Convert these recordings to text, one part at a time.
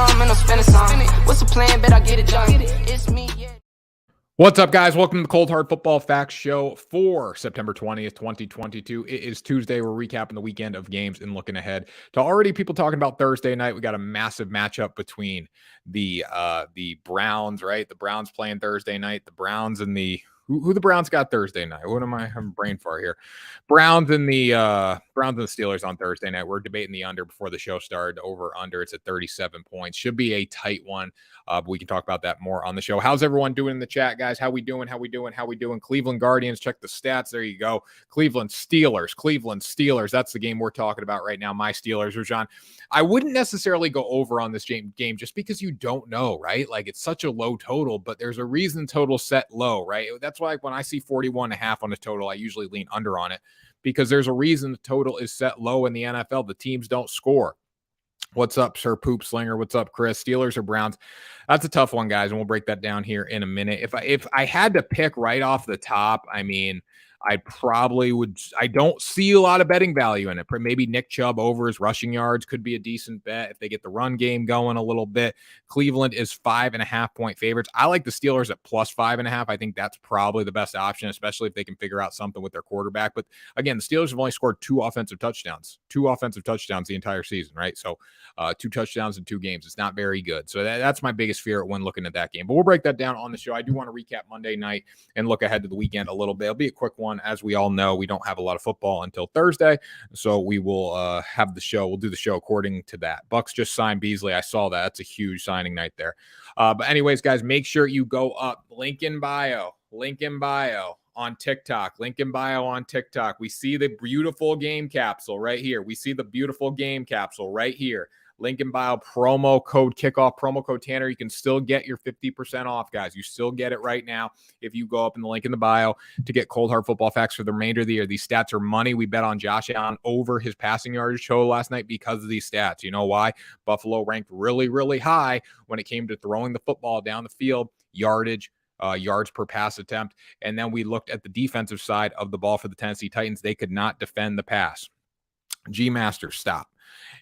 some and I'm spending some. What's the plan? Bet I get it done. It's me, yeah. What's up, guys? Welcome to the Cold Hard Football Facts Show for September 20th, 2022. It is Tuesday. We're recapping the weekend of games and looking ahead to already people talking about Thursday night. We got a massive matchup between the Browns, right? The Browns playing Thursday night. The Browns and the who the Browns got Thursday night? What am I having brain fart here? Browns and the Steelers on Thursday night. We're debating the under before the show started. Over under, it's at 37 points. Should be a tight one. But we can talk about that more on the show. How's everyone doing in the chat, guys? How we doing? Cleveland Guardians, check the stats. There you go. Cleveland Steelers. That's the game we're talking about right now. My Steelers, Rajan. I wouldn't necessarily go over on this game just because you don't know, right? Like, it's such a low total, but there's a reason total set low, right? That's why when I see 41.5 on the total, I usually lean under on it because there's a reason the total is set low in the NFL. The teams don't score. What's up, Sir Poop Slinger? What's up, Chris? Steelers or Browns? That's a tough one, guys, and we'll break that down here in a minute. If I had to pick right off the top, I mean, I probably would. I don't see a lot of betting value in it. Maybe Nick Chubb over his rushing yards could be a decent bet if they get the run game going a little bit. Cleveland is 5.5 point favorites. I like the Steelers at plus 5.5. I think that's probably the best option, especially if they can figure out something with their quarterback. But again, the Steelers have only scored two offensive touchdowns the entire season, right? So 2 touchdowns in 2 games. It's not very good. So that's my biggest fear when looking at that game. But we'll break that down on the show. I do want to recap Monday night and look ahead to the weekend a little bit. It'll be a quick one. As we all know, we don't have a lot of football until Thursday, so we will have the show. We'll do the show according to that. Bucks just signed Beasley. I saw that. That's a huge signing night there. But anyways, guys, make sure you go up. Link in bio on TikTok. Link in bio on TikTok. We see the beautiful game capsule right here. Link in bio, promo code kickoff, promo code Tanner. You can still get your 50% off, guys. You still get it right now if you go up in the link in the bio to get Cold Hard Football Facts for the remainder of the year. These stats are money. We bet on Josh Allen over his passing yardage total last night because of these stats. You know why? Buffalo ranked really, really high when it came to throwing the football down the field, yardage, yards per pass attempt. And then we looked at the defensive side of the ball for the Tennessee Titans. They could not defend the pass. G-Master, stop.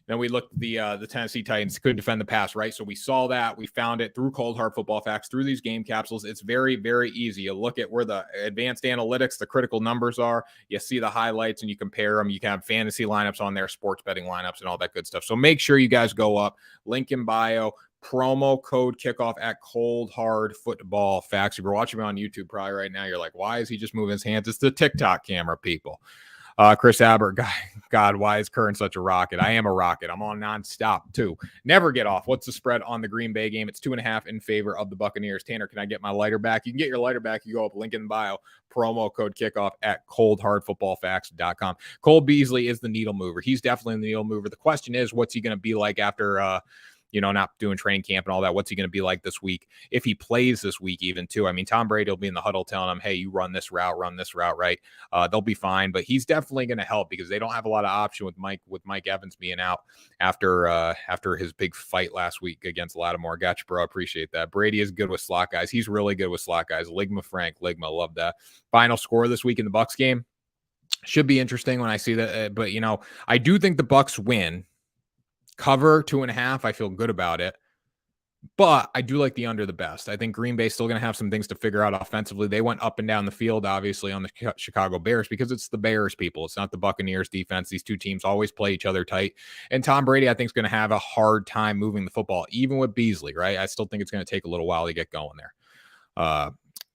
Then we looked at the Tennessee Titans couldn't defend the pass, right? So we saw that. We found it through Cold Hard Football Facts, through these game capsules. It's very, very easy. You look at where the advanced analytics, the critical numbers are. You see the highlights and you compare them. You can have fantasy lineups on there, sports betting lineups, and all that good stuff. So make sure you guys go up. Link in bio. Promo code kickoff at Cold Hard Football Facts. If you're watching me on YouTube probably right now, you're like, why is he just moving his hands? It's the TikTok camera, people. Chris Albert, God, why is Kern such a rocket? I am a rocket. I'm on nonstop, too. Never get off. What's the spread on the Green Bay game? It's 2.5 in favor of the Buccaneers. Tanner, can I get my lighter back? You can get your lighter back. You go up, link in the bio, promo code kickoff at coldhardfootballfacts.com. Cole Beasley is the needle mover. He's definitely the needle mover. The question is, what's he going to be like after not doing training camp and all that? What's he going to be like this week? If he plays this week even too. I mean, Tom Brady will be in the huddle telling him, hey, you run this route, right? They'll be fine, but he's definitely going to help because they don't have a lot of option with Mike Evans being out after his big fight last week against Lattimore. Gotcha, bro. Appreciate that. Brady is good with slot guys. He's really good with slot guys. Ligma, love that. Final score this week in the Bucs game should be interesting when I see that. But I do think the Bucs win. Cover 2.5. I feel good about it. But I do like the under the best. I think Green Bay's still going to have some things to figure out offensively. They went up and down the field, obviously, on the Chicago Bears because it's the Bears, people. It's not the Buccaneers defense. These two teams always play each other tight. And Tom Brady, I think, is going to have a hard time moving the football, even with Beasley, right? I still think it's going to take a little while to get going there.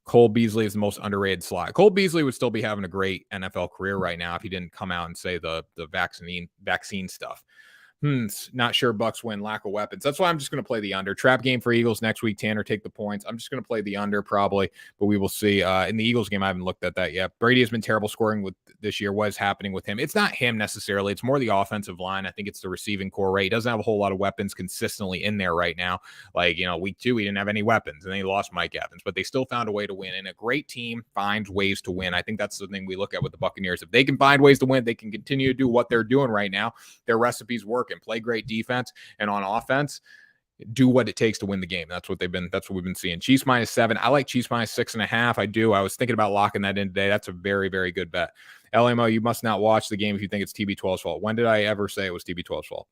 Cole Beasley is the most underrated slot. Cole Beasley would still be having a great NFL career right now if he didn't come out and say the vaccine stuff. Not sure Bucks win, lack of weapons. That's why I'm just going to play the under. Trap game for Eagles next week. Tanner, take the points. I'm just going to play the under probably, but we will see. In the Eagles game, I haven't looked at that yet. Brady has been terrible scoring with this year. What is happening with him? It's not him necessarily. It's more the offensive line. I think it's the receiving core, right? He doesn't have a whole lot of weapons consistently in there right now. Like, week 2, he didn't have any weapons, and then he lost Mike Evans, but they still found a way to win. And a great team finds ways to win. I think that's the thing we look at with the Buccaneers. If they can find ways to win, they can continue to do what they're doing right now. Their recipes work and play great defense. And on offense, do what it takes to win the game. That's what we've been seeing. Chiefs -7. I like Chiefs -6.5. I do. I was thinking about locking that in today. That's a very, very good bet. LMO, you must not watch the game if you think it's TB12's fault. When did I ever say it was TB12's fault?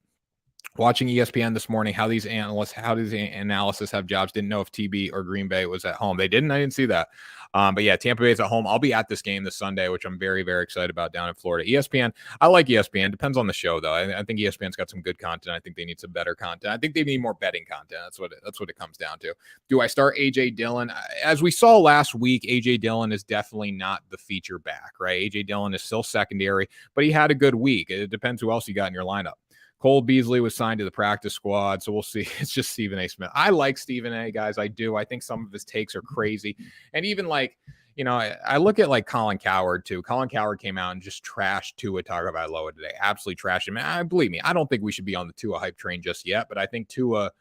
Watching ESPN this morning, how these analysts have jobs. Didn't know if TB or Green Bay was at home. They didn't. I didn't see that. But yeah, Tampa Bay is at home. I'll be at this game this Sunday, which I'm very, very excited about down in Florida. ESPN, I like ESPN. Depends on the show, though. I think ESPN's got some good content. I think they need some better content. I think they need more betting content. That's what it comes down to. Do I start AJ Dillon? As we saw last week, AJ Dillon is definitely not the feature back, right? AJ Dillon is still secondary, but he had a good week. It depends who else you got in your lineup. Cole Beasley was signed to the practice squad, so we'll see. It's just Stephen A. Smith. I like Stephen A., guys. I do. I think some of his takes are crazy. And even I look at like Colin Cowherd, too. Colin Cowherd came out and just trashed Tua Tagovailoa today. Absolutely trashed him. Believe me, I don't think we should be on the Tua hype train just yet, but I think Tua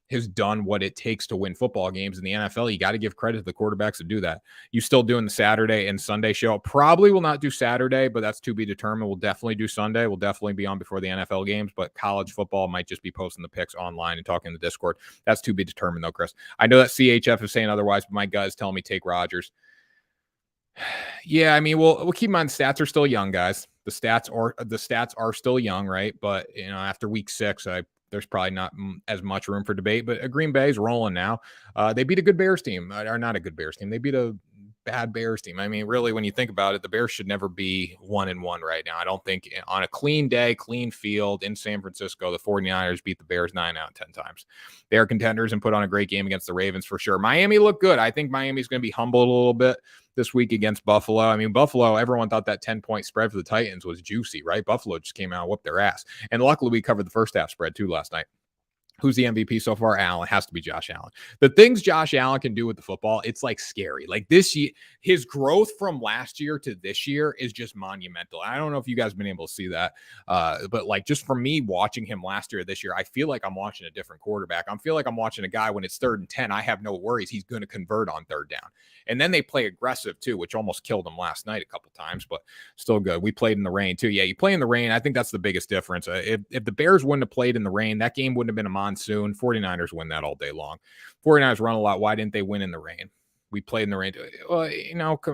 has done what it takes to win football games in the NFL. You got to give credit to the quarterbacks to do that. You still doing the Saturday and Sunday show? Probably will not do Saturday, but that's to be determined. We'll definitely do Sunday. We'll definitely be on before the NFL games, but college football might just be posting the picks online and talking in the Discord. That's to be determined, though, Chris. I know that CHF is saying otherwise, but my gut's telling me take Rodgers. Yeah, I mean, we'll keep in mind stats are still young, guys. The stats are still young, right? But after week 6, there's probably not as much room for debate, but Green Bay's rolling now. They beat a good Bears team, or not a good Bears team. They beat a bad Bears team. I mean, really, when you think about it, the Bears should never be 1-1 right now. I don't think on a clean day, clean field in San Francisco, the 49ers beat the Bears 9 out of 10 times. They are contenders and put on a great game against the Ravens for sure. Miami looked good. I think Miami's going to be humbled a little bit this week against Buffalo. I mean, Buffalo, everyone thought that 10-point spread for the Titans was juicy, right? Buffalo just came out and whooped their ass. And luckily, we covered the first half spread too last night. Who's the MVP so far? Allen. Has to be Josh Allen. The things Josh Allen can do with the football, it's like scary. Like this year, his growth from last year to this year is just monumental. I don't know if you guys have been able to see that, but like just for me watching him last year, this year, I feel like I'm watching a different quarterback. I feel like I'm watching a guy when it's 3rd and 10. I have no worries. He's going to convert on 3rd down. And then they play aggressive too, which almost killed him last night a couple times, but still good. We played in the rain too. Yeah, you play in the rain. I think that's the biggest difference. If the Bears wouldn't have played in the rain, that game wouldn't have been a monsoon. 49ers win that all day long. 49ers run a lot. Why didn't they win in the rain? We played in the rain. Well,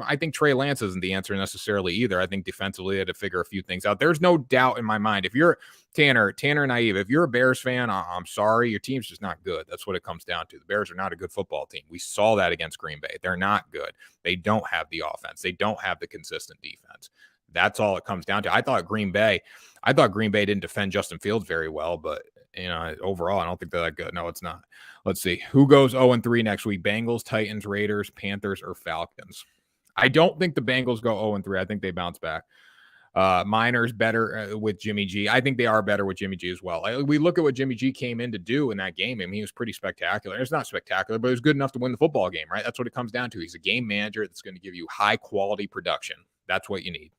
I think Trey Lance isn't the answer necessarily either. I think defensively they had to figure a few things out. There's no doubt in my mind. If you're Tanner Naive, if you're a Bears fan, I'm sorry. Your team's just not good. That's what it comes down to. The Bears are not a good football team. We saw that against Green Bay. They're not good. They don't have the offense. They don't have the consistent defense. That's all it comes down to. I thought Green Bay didn't defend Justin Fields very well, but overall, I don't think they're that good. No, it's not. Let's see. Who goes 0-3 next week? Bengals, Titans, Raiders, Panthers, or Falcons? I don't think the Bengals go 0-3. I think they bounce back. Miners better with Jimmy G. I think they are better with Jimmy G as well. We look at what Jimmy G came in to do in that game. I mean, he was pretty spectacular. It's not spectacular, but it was good enough to win the football game, right? That's what it comes down to. He's a game manager that's going to give you high quality production. That's what you need.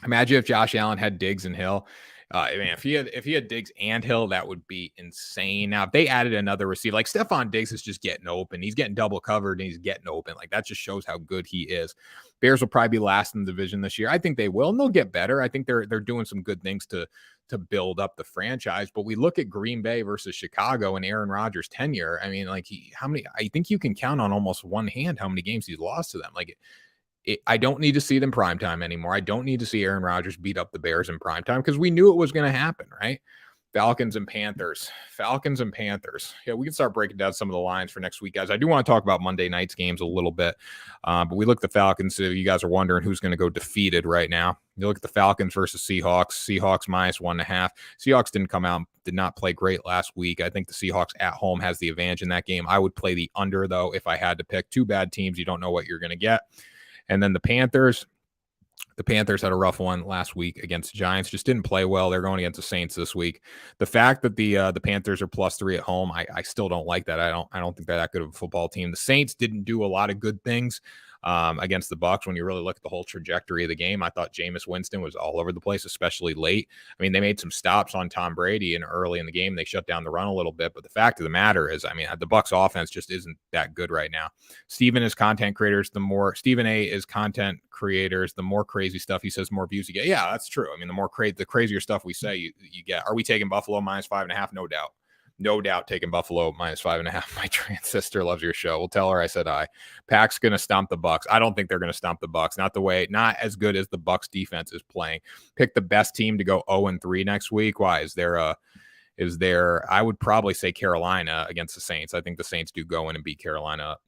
Imagine if Josh Allen had Diggs and Hill. Man, if he had Diggs and Hill, that would be insane. Now, if they added another receiver, like Stephon Diggs is just getting open. He's getting double covered and he's getting open. Like that just shows how good he is. Bears will probably be last in the division this year. I think they will, and they'll get better. I think they're doing some good things to build up the franchise. But we look at Green Bay versus Chicago and Aaron Rodgers' tenure. I mean, like I think you can count on almost one hand how many games he's lost to them. Like I don't need to see it in primetime anymore. I don't need to see Aaron Rodgers beat up the Bears in primetime because we knew it was going to happen, right? Falcons and Panthers. Yeah, we can start breaking down some of the lines for next week, guys. I do want to talk about Monday night's games a little bit, but we look at the Falcons. So you guys are wondering who's going to go defeated right now. You look at the Falcons versus Seahawks. Seahawks -1.5. Seahawks did not play great last week. I think the Seahawks at home has the advantage in that game. I would play the under, though, if I had to pick. Two bad teams. You don't know what you're going to get. And then the Panthers had a rough one last week against the Giants. Just didn't play well. They're going against the Saints this week. The fact that the Panthers are +3 at home, I still don't like that. I don't think they're that good of a football team. The Saints didn't do a lot of good things against the Bucs. When you really look at the whole trajectory of the game, I thought Jameis Winston was all over the place, especially late. I mean, they made some stops on Tom Brady and early in the game. They shut down the run a little bit, but the fact of the matter is, I mean, the Bucs offense just isn't that good right now. Stephen A is content creators, the more crazy stuff he says, more views you get. Yeah, that's true. I mean, the crazier stuff we say, you get. Are we taking Buffalo -5.5? No doubt. No doubt taking Buffalo -5.5. My trans sister loves your show. We'll tell her I said hi. Pac's going to stomp the Bucs. I don't think they're going to stomp the Bucs. Not as good as the Bucs defense is playing. Pick the best team to go 0-3 next week. Why? Is there is there. I would probably say Carolina against the Saints. I think the Saints do go in and beat Carolina up.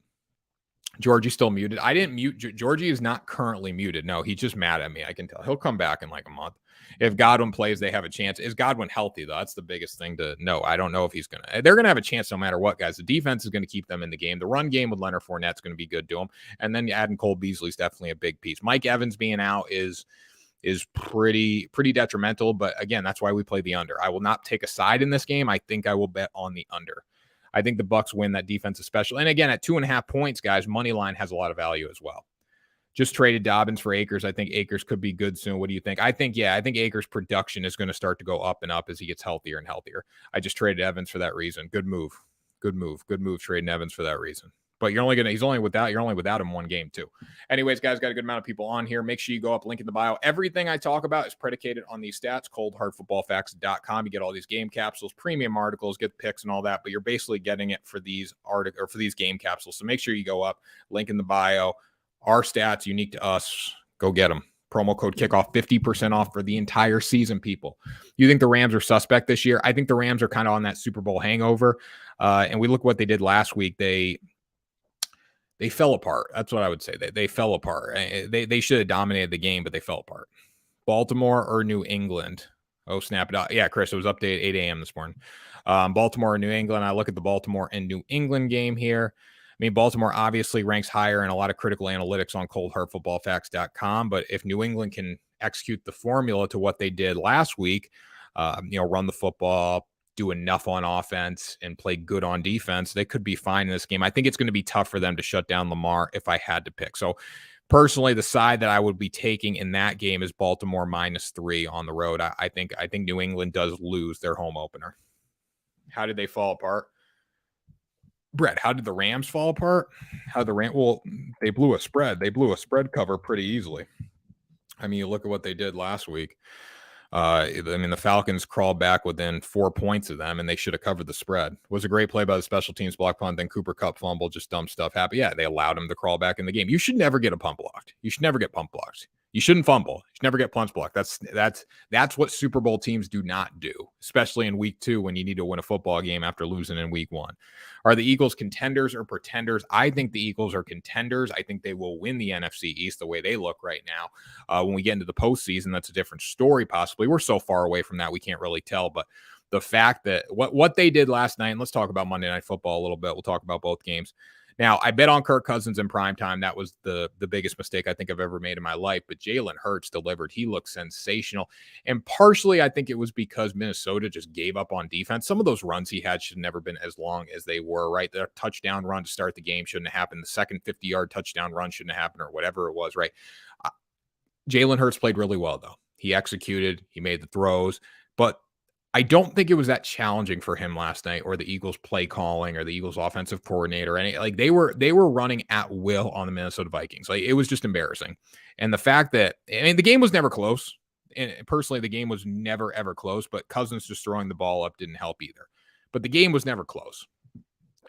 Georgie's still muted. I didn't mute. Georgie is not currently muted. No, he's just mad at me. I can tell. He'll come back in like a month. If Godwin plays, they have a chance. Is Godwin healthy, though? That's the biggest thing to know. I don't know if he's going to. They're going to have a chance no matter what, guys. The defense is going to keep them in the game. The run game with Leonard Fournette is going to be good to them. And then adding Cole Beasley is definitely a big piece. Mike Evans being out is pretty detrimental. But again, that's why we play the under. I will not take a side in this game. I think I will bet on the under. I think the Bucs win that defense especially. And again, at 2.5 points, guys, money line has a lot of value as well. Just traded Dobbins for Akers. I think Akers could be good soon. What do you think? I think Akers' production is going to start to go up and up as he gets healthier and healthier. I just traded Evans for that reason. Good move trading Evans for that reason. But you're only without him one game too. Anyways, guys, got a good amount of people on here. Make sure you go up, link in the bio. Everything I talk about is predicated on these stats, coldhardfootballfacts.com. You get all these game capsules, premium articles, get picks and all that, but you're basically getting it for these for these game capsules. So make sure you go up, link in the bio. Our stats unique to us. Go get them. Promo code kickoff, 50% off for the entire season, people. You think the Rams are suspect this year? I think the Rams are kind of on that Super Bowl hangover. And we look what they did last week. They fell apart. That's what I would say. They fell apart. They should have dominated the game, but they fell apart. Baltimore or New England? Oh, snap it out. Yeah, Chris, it was up to 8 a.m. this morning. Baltimore or New England. I look at the Baltimore and New England game here. I mean, Baltimore obviously ranks higher in a lot of critical analytics on coldhardfootballfacts.com, but if New England can execute the formula to what they did last week, run the football, do enough on offense and play good on defense, they could be fine in this game. I think it's going to be tough for them to shut down Lamar if I had to pick. So personally, the side that I would be taking in that game is Baltimore -3 on the road. I think New England does lose their home opener. How did they fall apart? Brett, how did the Rams fall apart? Well, they blew a spread. They blew a spread cover pretty easily. I mean, you look at what they did last week. The Falcons crawled back within 4 points of them, and they should have covered the spread. It was a great play by the special teams block punt. Then Cooper Kupp fumble, just dumb stuff happened. Yeah, they allowed him to crawl back in the game. You should never get a punt blocked. You should never get punt blocked. You shouldn't fumble. You should never get punts blocked. That's what Super Bowl teams do not do, especially in week 2 when you need to win a football game after losing in week 1. Are the Eagles contenders or pretenders? I think the Eagles are contenders. I think they will win the NFC East the way they look right now. When we get into the postseason, that's a different story possibly. We're so far away from that, we can't really tell. But the fact that what they did last night, and let's talk about Monday Night Football a little bit. We'll talk about both games. Now, I bet on Kirk Cousins in primetime. That was the biggest mistake I think I've ever made in my life. But Jalen Hurts delivered. He looked sensational. And partially, I think it was because Minnesota just gave up on defense. Some of those runs he had should have never been as long as they were, right? The touchdown run to start the game shouldn't have happened. The second 50-yard touchdown run shouldn't have happened, or whatever it was, right? Jalen Hurts played really well, though. He executed. He made the throws. But I don't think it was that challenging for him last night, or the Eagles play calling, or the Eagles offensive coordinator. They were running at will on the Minnesota Vikings. Like, it was just embarrassing. And the fact that, the game was never close. And personally, the game was never, ever close, but Cousins just throwing the ball up didn't help either. But the game was never close.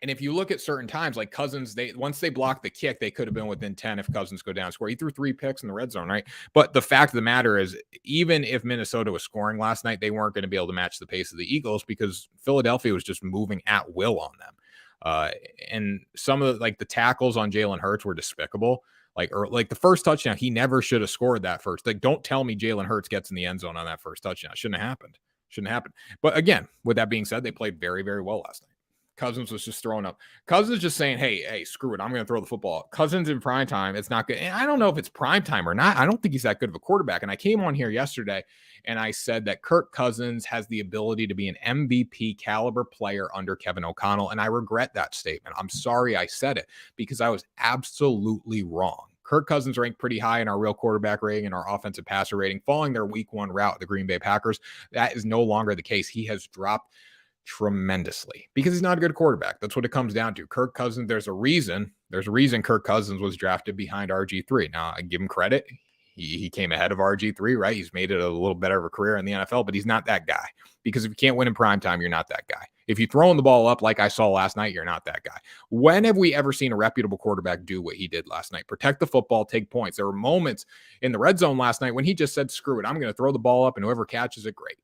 And if you look at certain times, like Cousins, once they blocked the kick, they could have been within 10 if Cousins go down and score. He threw 3 picks in the red zone, right? But the fact of the matter is, even if Minnesota was scoring last night, they weren't going to be able to match the pace of the Eagles because Philadelphia was just moving at will on them. And some of the tackles on Jalen Hurts were despicable. Like the first touchdown, he never should have scored that first. Like, don't tell me Jalen Hurts gets in the end zone on that first touchdown. It shouldn't have happened. But again, with that being said, they played very, very well last night. Cousins was just throwing up. Cousins just saying, hey, screw it. I'm going to throw the football. Cousins in prime time, it's not good. And I don't know if it's prime time or not. I don't think he's that good of a quarterback. And I came on here yesterday and I said that Kirk Cousins has the ability to be an MVP caliber player under Kevin O'Connell. And I regret that statement. I'm sorry I said it because I was absolutely wrong. Kirk Cousins ranked pretty high in our real quarterback rating and our offensive passer rating following their week 1 rout, the Green Bay Packers. That is no longer the case. He has dropped tremendously because he's not a good quarterback. That's what it comes down to. Kirk Cousins, there's a reason Kirk Cousins was drafted behind RG3. Now, I give him credit. He came ahead of RG3, right? He's made it a little better of a career in the NFL, but he's not that guy because if you can't win in primetime, you're not that guy. If you're throwing the ball up like I saw last night, you're not that guy. When have we ever seen a reputable quarterback do what he did last night? Protect the football, take points. There were moments in the red zone last night when he just said, screw it, I'm going to throw the ball up and whoever catches it, great.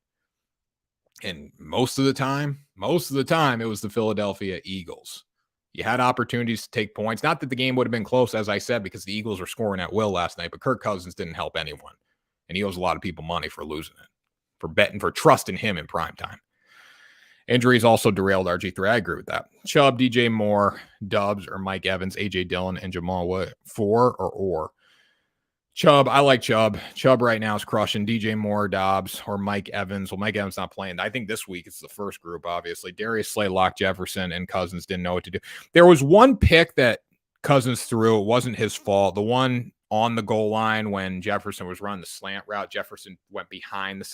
And most of the time, it was the Philadelphia Eagles. You had opportunities to take points. Not that the game would have been close, as I said, because the Eagles were scoring at will last night, but Kirk Cousins didn't help anyone. And he owes a lot of people money for losing it, for betting, for trusting him in primetime. Injuries also derailed RG3. I agree with that. Chubb, DJ Moore, Dubs, or Mike Evans, AJ Dillon, and Jamal Wood. Or. Chubb, I like Chubb. Chubb right now is crushing. DJ Moore, Dobbs, or Mike Evans. Well, Mike Evans not playing. I think this week it's the first group, obviously. Darius Slay, Locke, Jefferson, and Cousins didn't know what to do. There was one pick that Cousins threw. It wasn't his fault. The one on the goal line when Jefferson was running the slant route, Jefferson went behind.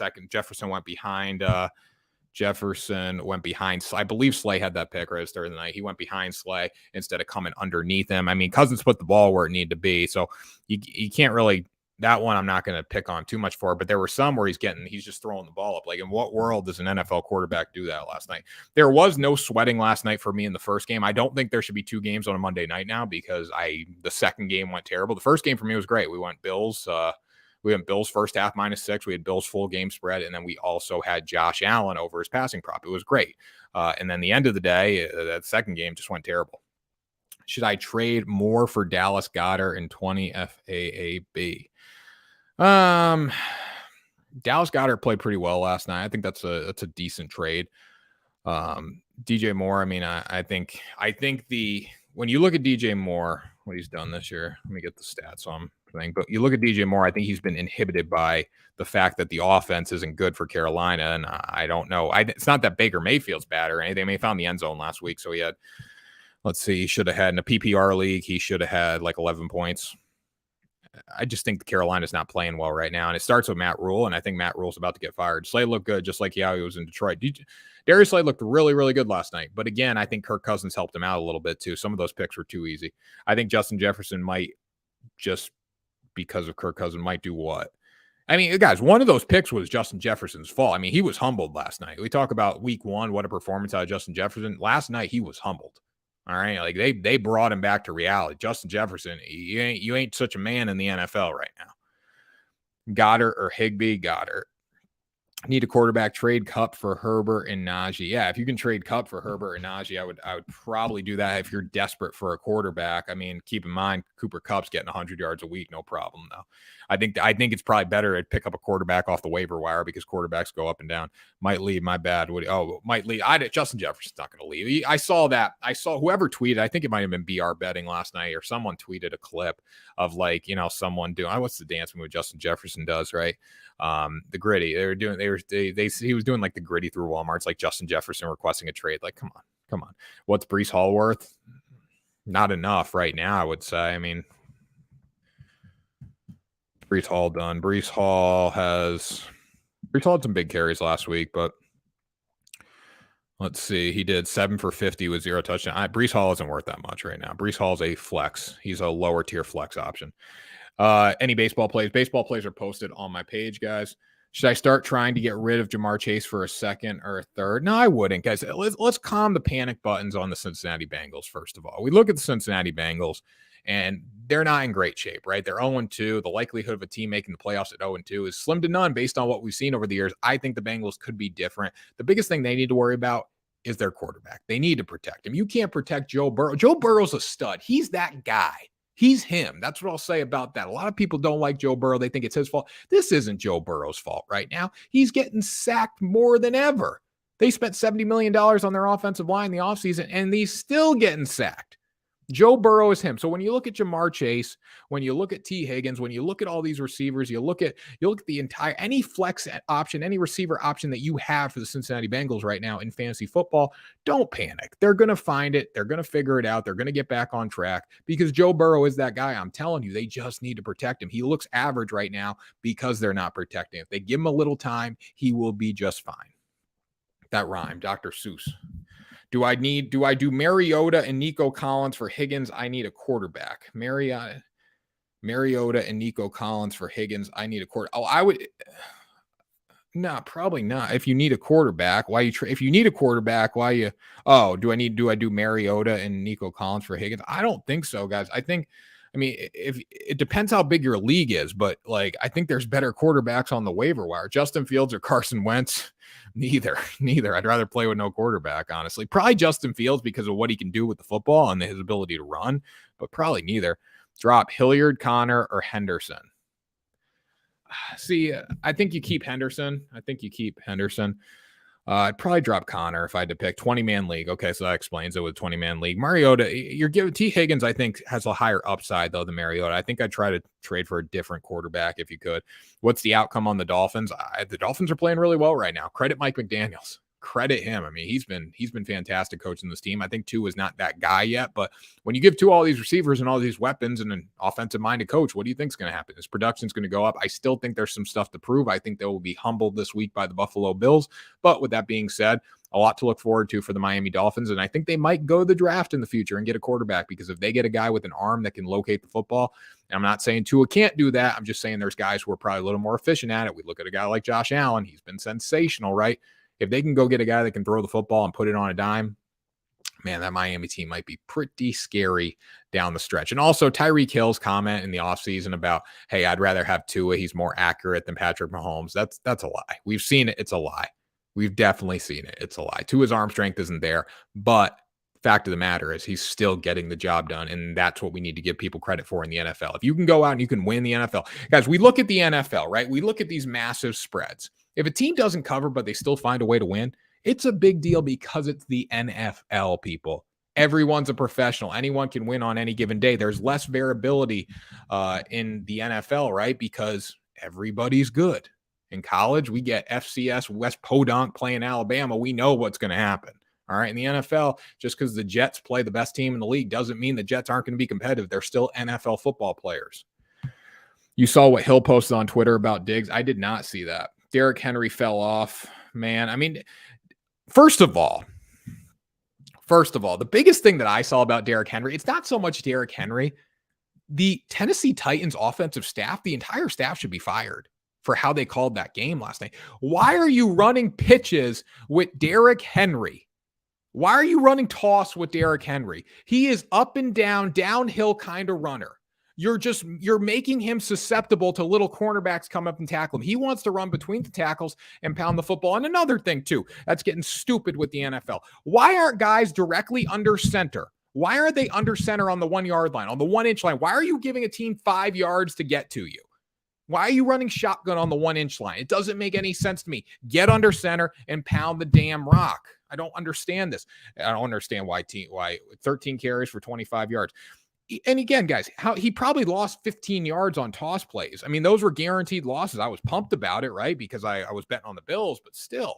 I believe Slay had that pick right at the start of the night. He went behind Slay instead of coming underneath him. I mean, Cousins put the ball where it needed to be. So you can't really, that one I'm not going to pick on too much for, but there were some where he's just throwing the ball up. Like, in what world does an NFL quarterback do that last night? There was no sweating last night for me in the first game. I don't think there should be two games on a Monday night now because the second game went terrible. The first game for me was great. We went Bills, first half -6. We had Bills full game spread. And then we also had Josh Allen over his passing prop. It was great. And then the end of the day, that second game just went terrible. Should I trade more for Dallas Goedert in 20 FAAB? Dallas Goedert played pretty well last night. I think that's a decent trade. DJ Moore, I mean, I think when you look at DJ Moore, what he's done this year, let me get the stats on thing. But you look at DJ Moore, I think he's been inhibited by the fact that the offense isn't good for Carolina. And I don't know. It's not that Baker Mayfield's bad or anything. I mean, he found the end zone last week. So he had, he should have had in a PPR league, he should have had like 11 points. I just think Carolina's not playing well right now. And it starts with Matt Rule. And I think Matt Rule's about to get fired. Slay looked good, just like how he was in Detroit. Darius Slay looked really, really good last night. But again, I think Kirk Cousins helped him out a little bit too. Some of those picks were too easy. I think Justin Jefferson might, just because of Kirk Cousins, might do what? I mean, guys, one of those picks was Justin Jefferson's fault. I mean, he was humbled last night. We talk about week one, what a performance out of Justin Jefferson. Last night, he was humbled. All right. Like they brought him back to reality. Justin Jefferson, you ain't such a man in the NFL right now. Goddard or Higbee? Goddard. Need a quarterback, trade Kupp for Herbert and Najee. Yeah, if you can trade Kupp for Herbert and Najee, I would probably do that if you're desperate for a quarterback. I mean, keep in mind Cooper Kupp's getting 100 yards a week, no problem though. I think it's probably better to pick up a quarterback off the waiver wire because quarterbacks go up and down. Might leave, my bad. Might leave. Justin Jefferson's not going to leave. I saw whoever tweeted, I think it might have been BR betting last night, or someone tweeted a clip of someone doing, what's the dance move Justin Jefferson does, right? The gritty. He was doing like the gritty through Walmart. It's like Justin Jefferson requesting a trade. Like, come on. What's Breece Hall worth? Not enough right now, I would say. I mean, Breece Hall done. Breece Hall had some big carries last week, but let's see. He did 7 for 50 with 0 touchdown. Breece Hall isn't worth that much right now. Breece Hall's a flex. He's a lower tier flex option. Any baseball plays? Baseball plays are posted on my page, guys. Should I start trying to get rid of Jamar Chase for a second or a third? No, I wouldn't, guys. Let's calm the panic buttons on the Cincinnati Bengals, first of all. We look at the Cincinnati Bengals, and they're not in great shape, right? They're 0-2. The likelihood of a team making the playoffs at 0-2 is slim to none based on what we've seen over the years. I think the Bengals could be different. The biggest thing they need to worry about is their quarterback. They need to protect him. You can't protect Joe Burrow. Joe Burrow's a stud. He's that guy. He's him. That's what I'll say about that. A lot of people don't like Joe Burrow. They think it's his fault. This isn't Joe Burrow's fault right now. He's getting sacked more than ever. They spent $70 million on their offensive line in the offseason, and he's still getting sacked. Joe Burrow is him. So when you look at Jamar Chase, when you look at T. Higgins, when you look at all these receivers, you look at the entire, any flex option, any receiver option that you have for the Cincinnati Bengals right now in fantasy football, don't panic. They're going to find it. They're going to figure it out. They're going to get back on track because Joe Burrow is that guy. I'm telling you, they just need to protect him. He looks average right now because they're not protecting him. If they give him a little time, he will be just fine. That rhymed, Dr. Seuss. Do I do Mariota and Nico Collins for Higgins? I need a quarterback. Mariota and Nico Collins for Higgins. I need a quarter. Oh, I would. No, probably not. If you need a quarterback, why you? If you need a quarterback, why you? Oh, do I do Mariota and Nico Collins for Higgins? I don't think so, guys. I think I mean, if it depends how big your league is, but like I think there's better quarterbacks on the waiver wire. Justin Fields or Carson Wentz, neither. I'd rather play with no quarterback, honestly. Probably Justin Fields because of what he can do with the football and his ability to run, but probably neither. Drop Hilliard, Connor, or Henderson. See, I think you keep Henderson. I'd probably drop Connor if I had to pick 20-man league. Okay, so that explains it with 20-man league. Mariota, you're giving T. Higgins, I think, has a higher upside, though, than Mariota. I think I'd try to trade for a different quarterback if you could. What's the outcome on the Dolphins? The Dolphins are playing really well right now. Credit Mike McDaniels. Credit him. I mean, he's been fantastic coaching this team. I think Tua is not that guy yet, but when you give Tua all these receivers and all these weapons and an offensive-minded coach, what do you think is going to happen? His production's going to go up. I still think there's some stuff to prove. I think they will be humbled this week by the Buffalo Bills. But with that being said, a lot to look forward to for the Miami Dolphins, and I think they might go to the draft in the future and get a quarterback, because if they get a guy with an arm that can locate the football, and I'm not saying Tua can't do that, I'm just saying there's guys who are probably a little more efficient at it. We look at a guy like Josh Allen. He's been sensational, right? If they can go get a guy that can throw the football and put it on a dime, man, that Miami team might be pretty scary down the stretch. And also Tyreek Hill's comment in the offseason about, hey, I'd rather have Tua. He's more accurate than Patrick Mahomes. That's a lie. We've seen it. It's a lie. We've definitely seen it. It's a lie. Tua's arm strength isn't there, but fact of the matter is he's still getting the job done, and that's what we need to give people credit for in the NFL. If you can go out and you can win the NFL. Guys, we look at the NFL, right? We look at these massive spreads. If a team doesn't cover, but they still find a way to win, it's a big deal because it's the NFL, people. Everyone's a professional. Anyone can win on any given day. There's less variability in the NFL, right? Because everybody's good. In college, we get FCS, West Podunk playing Alabama. We know what's going to happen. All right. In the NFL, just because the Jets play the best team in the league doesn't mean the Jets aren't going to be competitive. They're still NFL football players. You saw what Hill posted on Twitter about Diggs. I did not see that. Derrick Henry fell off, man. I mean, first of all, the biggest thing that I saw about Derrick Henry, it's not so much Derrick Henry. The Tennessee Titans offensive staff, the entire staff should be fired for how they called that game last night. Why are you running pitches with Derrick Henry? Why are you running toss with Derrick Henry? He is up and down, downhill kind of runner. You're making him susceptible to little cornerbacks come up and tackle him. He wants to run between the tackles and pound the football. And another thing, too, that's getting stupid with the NFL. Why aren't guys directly under center? Why are they under center on the 1 yard line, on the 1 inch line? Why are you giving a team 5 yards to get to you? Why are you running shotgun on the 1 inch line? It doesn't make any sense to me. Get under center and pound the damn rock. I don't understand this. I don't understand why 13 carries for 25 yards. And again, guys, he probably lost 15 yards on toss plays. I mean, those were guaranteed losses. I was pumped about it, right? Because I was betting on the Bills, but still,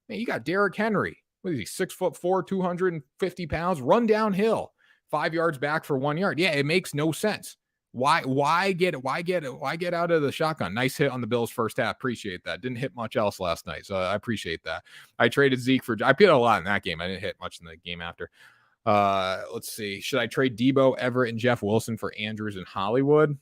man, you got Derrick Henry. What is he? 6'4", 250 pounds, run downhill, 5 yards back for 1 yard. Yeah, it makes no sense. Why get out of the shotgun? Nice hit on the Bills first half. Appreciate that. Didn't hit much else last night, so I appreciate that. I traded Zeke I put a lot in that game. I didn't hit much in the game after. Let's see. Should I trade Debo, Everett, and Jeff Wilson for Andrews and Hollywood?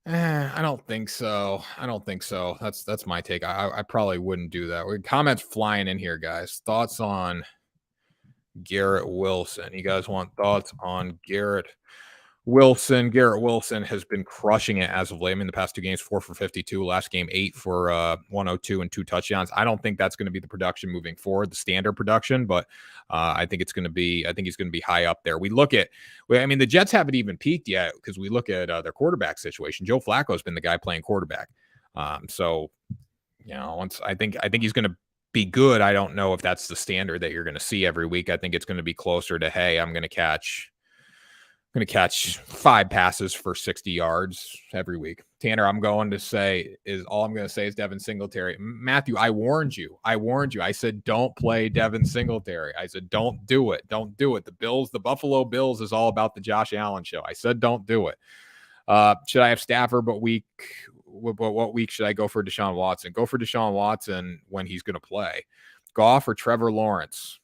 I don't think so. That's my take. I probably wouldn't do that. Comments flying in here, guys. Thoughts on Garrett Wilson? You guys want thoughts on Garrett Wilson? Garrett Wilson has been crushing it as of late. I mean, the past 2 games, 4 for 52. Last game, 8 for 102 and 2 touchdowns. I don't think that's going to be the production moving forward, the standard production, but I think he's going to be high up there. The Jets haven't even peaked yet because we look at their quarterback situation. Joe Flacco has been the guy playing quarterback. I think he's going to be good. I don't know if that's the standard that you're going to see every week. I think it's going to be closer to, hey, I'm going to catch 5 passes for 60 yards every week. Tanner, I'm going to say is Devin Singletary. Matthew, I warned you. I said, don't play Devin Singletary. I said, don't do it. The Buffalo Bills is all about the Josh Allen show. I said, don't do it. Should I have Stafford, what week should I go for Deshaun Watson? Go for Deshaun Watson when he's going to play. Goff or Trevor Lawrence?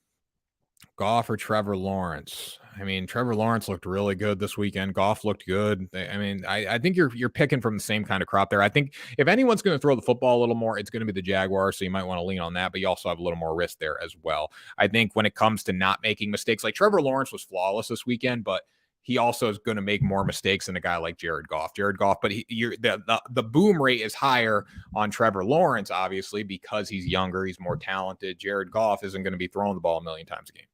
I mean, Trevor Lawrence looked really good this weekend. Goff looked good. I mean, I think you're picking from the same kind of crop there. I think if anyone's going to throw the football a little more, it's going to be the Jaguars, so you might want to lean on that, but you also have a little more risk there as well. I think when it comes to not making mistakes, like Trevor Lawrence was flawless this weekend, but he also is going to make more mistakes than a guy like Jared Goff. But the boom rate is higher on Trevor Lawrence, obviously, because he's younger, he's more talented. Jared Goff isn't going to be throwing the ball a million times a game.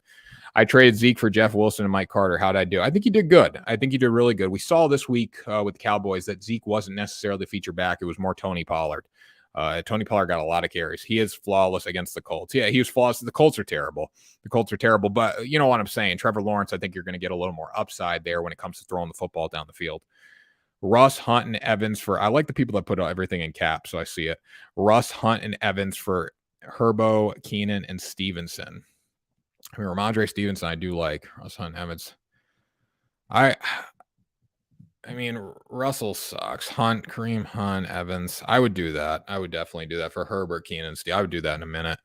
I traded Zeke for Jeff Wilson and Mike Carter. How'd I do? I think you did good. I think you did really good. We saw this week with the Cowboys that Zeke wasn't necessarily the feature back. It was more Tony Pollard. Tony Pollard got a lot of carries. He is flawless against the Colts. Yeah, he was flawless. The Colts are terrible. But you know what I'm saying? Trevor Lawrence, I think you're going to get a little more upside there when it comes to throwing the football down the field. Russ, Hunt, and Evans for, I like the people that put everything in caps, so I see it. Russ, Hunt, and Evans for Herbo, Keenan, and Stevenson. I mean, Ramondre Stevenson, I do like. Russ, Hunt, Evans. I mean, Russell sucks. Hunt, Kareem Hunt, Evans. I would do that. I would definitely do that for Herbert, Keenan, Steve. I would do that in a minute.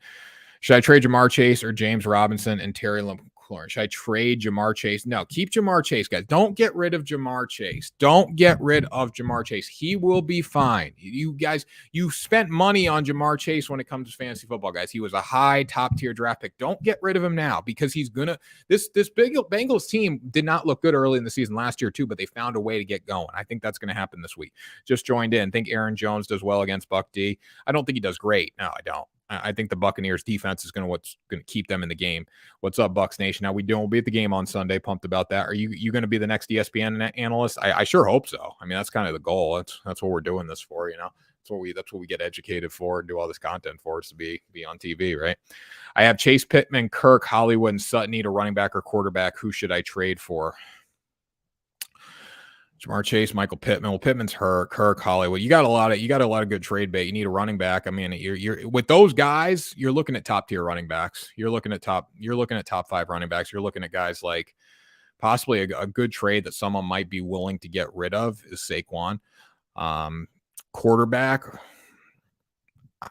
Should I trade Jamar Chase or James Robinson and Terry McLaurin? Should I trade Jamar Chase? No, keep Jamar Chase, guys. Don't get rid of Jamar Chase. Don't get rid of Jamar Chase. He will be fine. You guys, you spent money on Jamar Chase when it comes to fantasy football, guys. He was a high top tier draft pick. Don't get rid of him now because he's gonna. This big Bengals team did not look good early in the season last year too, but they found a way to get going. I think that's going to happen this week. Just joined in. Think Aaron Jones does well against Buck D. I don't think he does great. No, I don't. I think the Buccaneers defense is what's going to keep them in the game. What's up, Bucs Nation? How we doing? We'll be at the game on Sunday. Pumped about that. Are you going to be the next ESPN analyst? I sure hope so. I mean, that's kind of the goal. That's what we're doing this for. You know, that's what we get educated for and do all this content for. Is to be on TV, right? I have Chase Pittman, Kirk, Hollywood, and Sutton. Need a running back or quarterback. Who should I trade for? Jamar Chase, Michael Pittman. Well, Pittman's hurt. Kirk, Hollywood. You got a lot of good trade bait. You need a running back. I mean, you're with those guys. You're looking at top tier running backs. You're looking at top 5 running backs. You're looking at guys like possibly a good trade that someone might be willing to get rid of is Saquon. Quarterback.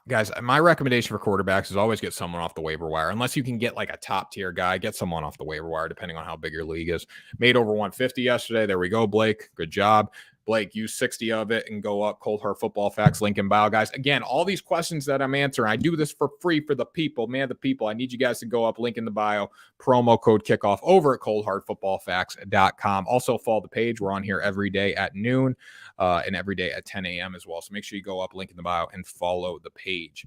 Guys, my recommendation for quarterbacks is always get someone off the waiver wire. Unless you can get like a top tier guy, get someone off the waiver wire, depending on how big your league is. Made over 150 yesterday. There we go, Blake. Good job. Blake, use 60 of it and go up. Cold Hard Football Facts, link in bio. Guys, again, all these questions that I'm answering, I do this for free for the people. Man, the people. I need you guys to go up, link in the bio, promo code kickoff over at coldhardfootballfacts.com. Also, follow the page. We're on here every day at noon and every day at 10 a.m. as well. So make sure you go up, link in the bio, and follow the page.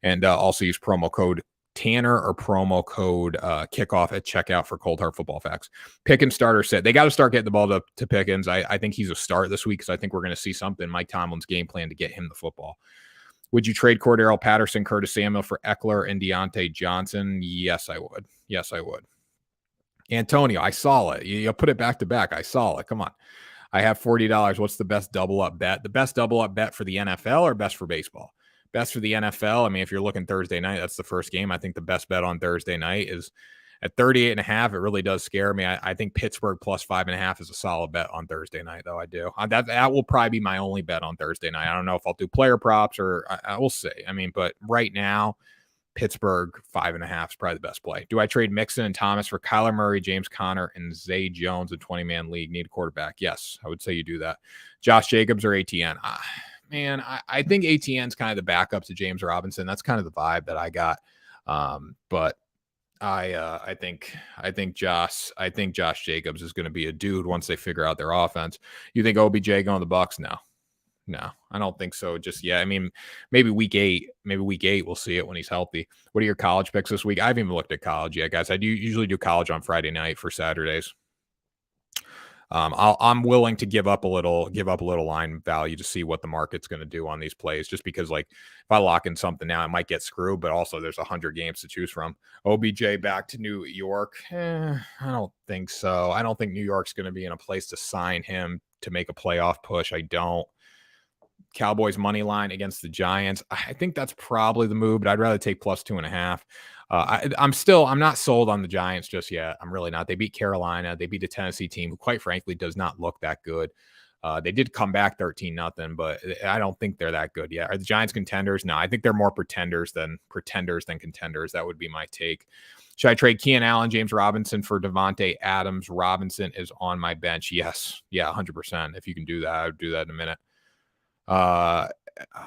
And also use promo code Tanner or promo code kickoff at checkout for Cold Hard Football Facts. Pickens starter set. They got to start getting the ball to Pickens. I think he's a start this week because I think we're going to see something. Mike Tomlin's game plan to get him the football. Would you trade Cordero Patterson, Curtis Samuel for Eckler and Deontay Johnson? Yes, I would. Yes, I would. Antonio, I saw it. You put it back to back. I saw it. Come on. I have $40. What's the best double up bet? The best double up bet for the NFL or best for baseball? Best for the NFL. I mean, if you're looking Thursday night, that's the first game. I think the best bet on Thursday night is at 38.5. It really does scare me. I think Pittsburgh plus 5.5 is a solid bet on Thursday night, though. I do. That will probably be my only bet on Thursday night. I don't know if I'll do player props or I will see. I mean, but right now, Pittsburgh 5.5 is probably the best play. Do I trade Mixon and Thomas for Kyler Murray, James Conner, and Zay Jones in 20-man league? Need a quarterback? Yes, I would say you do that. Josh Jacobs or ATN? Man, I think ATN's kind of the backup to James Robinson. That's kind of the vibe that I got. But I think Josh Jacobs is going to be a dude once they figure out their offense. You think OBJ going to the Bucs? No, I don't think so just yet. I mean, maybe week 8, we'll see it when he's healthy. What are your college picks this week? I haven't even looked at college yet, guys. I usually do college on Friday night for Saturdays. I'm willing to give up a little line value to see what the market's going to do on these plays, just because like if I lock in something now, I might get screwed, but also there's 100 games to choose from. OBJ back to New York. I don't think so. I don't think New York's going to be in a place to sign him to make a playoff push. I don't. Cowboys money line against the Giants. I think that's probably the move, but I'd rather take plus 2.5. I'm not sold on the Giants just yet. I'm really not. They beat Carolina. They beat a Tennessee team who, quite frankly, does not look that good. They did come back 13-0, but I don't think they're that good yet. Are the Giants contenders? No, I think they're more pretenders than contenders. That would be my take. Should I trade Keenan Allen, James Robinson for Devontae Adams? Robinson is on my bench. Yes. Yeah, 100%. If you can do that, I would do that in a minute.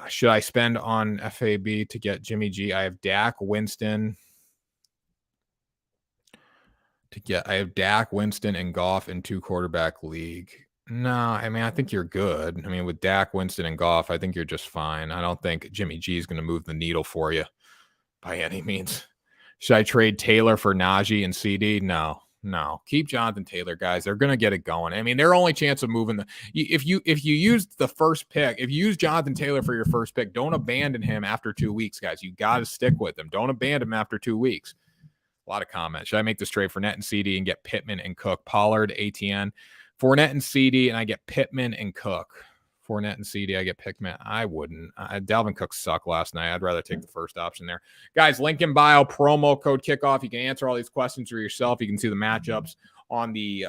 Should I spend on FAB to get Jimmy G? I have Dak, Winston to I have Dak, Winston, and Goff in 2-quarterback league. No, I mean, I think you're good. I mean, with Dak, Winston, and Goff, I think you're just fine. I don't think Jimmy G is going to move the needle for you by any means. Should I trade Taylor for Najee and CD? No. Keep Jonathan Taylor, guys. They're going to get it going. I mean, their only chance of moving if you used the first pick, if you use Jonathan Taylor for your first pick, don't abandon him after 2 weeks, guys. You got to stick with him. Don't abandon him after 2 weeks. A lot of comments. Should I make this trade for Fournette and CD and get Pittman and Cook? Pollard, ATN, Fournette and CD, and I get Pittman and Cook. Fournette and CD, I get Pittman. I wouldn't. Dalvin Cook sucked last night. I'd rather take the first option there. Guys, link in bio, promo code kickoff. You can answer all these questions for yourself. You can see the matchups on the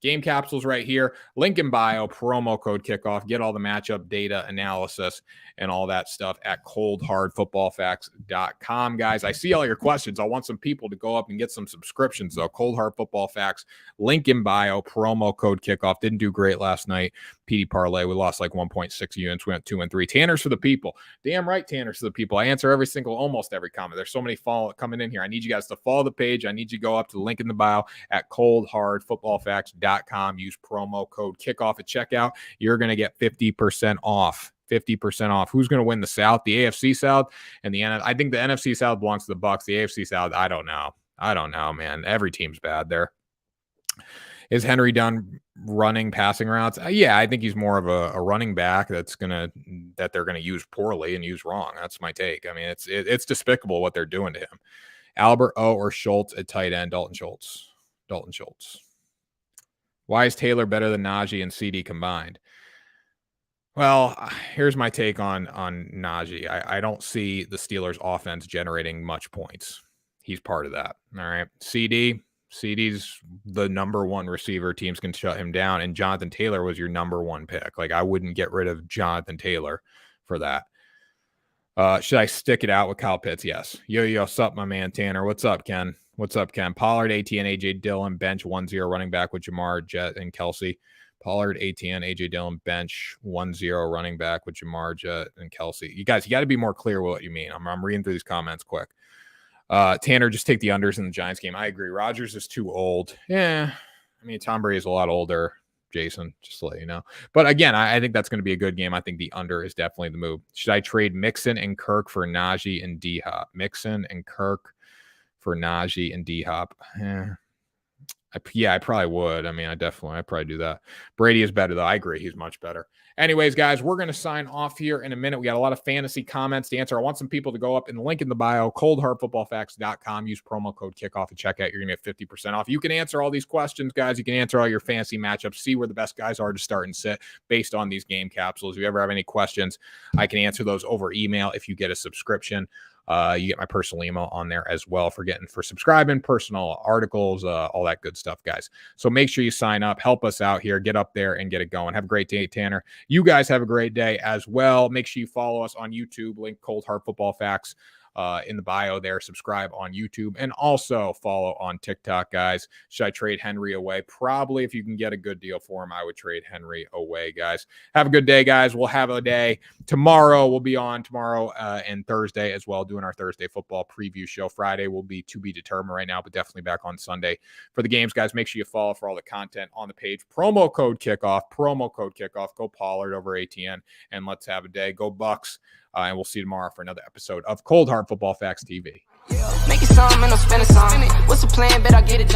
game capsules right here. Link in bio, promo code kickoff. Get all the matchup data analysis and all that stuff at coldhardfootballfacts.com. Guys, I see all your questions. I want some people to go up and get some subscriptions, though. Cold Hard Football Facts, link in bio, promo code kickoff. Didn't do great last night. PD parlay, we lost like 1.6 units. We went 2-3. Tanners for the people. Damn right, Tanners for the people. I answer almost every comment. There's so many coming in here. I need you guys to follow the page. I need you to go up to the link in the bio at coldhardfootballfacts.com. Use promo code kickoff at checkout. You're going to get 50% off. 50% off. Who's going to win the South? The AFC South and the NFC. I think the NFC South belongs to the Bucs. The AFC South, I don't know, man. Every team's bad there. Is Henry done running passing routes? Yeah, I think he's more of a running back that they're gonna use poorly and use wrong. That's my take. I mean, it's despicable what they're doing to him. Albert O or Schultz at tight end. Dalton Schultz. Why is Taylor better than Najee and CD combined? Well, here's my take on Najee. I don't see the Steelers' offense generating much points. He's part of that. All right. CD's the number one receiver. Teams can shut him down. And Jonathan Taylor was your number one pick. Like, I wouldn't get rid of Jonathan Taylor for that. Should I stick it out with Kyle Pitts? Yes. Yo, what's up, my man Tanner? What's up, Ken? Pollard, ATN, AJ Dillon, bench 1-0 running back with Jamar, Jet, and Kelsey. Pollard, ATN, AJ Dillon, bench 1-0 running back with Jamar, Jet, and Kelsey. You guys, you got to be more clear what you mean. I'm reading through these comments quick. Tanner, just take the unders in the Giants game. I agree. Rodgers is too old. Yeah. I mean, Tom Brady is a lot older, Jason, just to let you know. But again, I think that's going to be a good game. I think the under is definitely the move. Should I trade Mixon and Kirk for Najee and D-Hop? Mixon and Kirk for Najee and D-Hop. I probably would. I mean, I'd probably do that. Brady is better, though. I agree. He's much better. Anyways, guys, we're going to sign off here in a minute. We got a lot of fantasy comments to answer. I want some people to go up in the link in the bio, coldhardfootballfacts.com. Use promo code kickoff at checkout. You're going to get 50% off. You can answer all these questions, guys. You can answer all your fantasy matchups, see where the best guys are to start and sit based on these game capsules. If you ever have any questions, I can answer those over email if you get a subscription. You get my personal email on there as well for subscribing, personal articles, all that good stuff, guys. So make sure you sign up, help us out here, get up there and get it going. Have a great day, Tanner. You guys have a great day as well. Make sure you follow us on YouTube, link Cold Hard Football Facts in the bio there. Subscribe on YouTube and also follow on TikTok, guys. Should I trade Henry away? Probably. If you can get a good deal for him, I would trade Henry away, guys. Have a good day, guys. We'll have a day tomorrow. We'll be on tomorrow and Thursday as well, doing our Thursday football preview show. Friday will be to be determined right now, but definitely back on Sunday for the games, guys. Make sure you follow for all the content on the page. Promo code kickoff. Go Pollard over ATN, and let's have a day. Go Bucks. And we'll see you tomorrow for another episode of Cold Hard Football Facts TV. Make it some and I'm spending some. What's the plan? Bet I get it.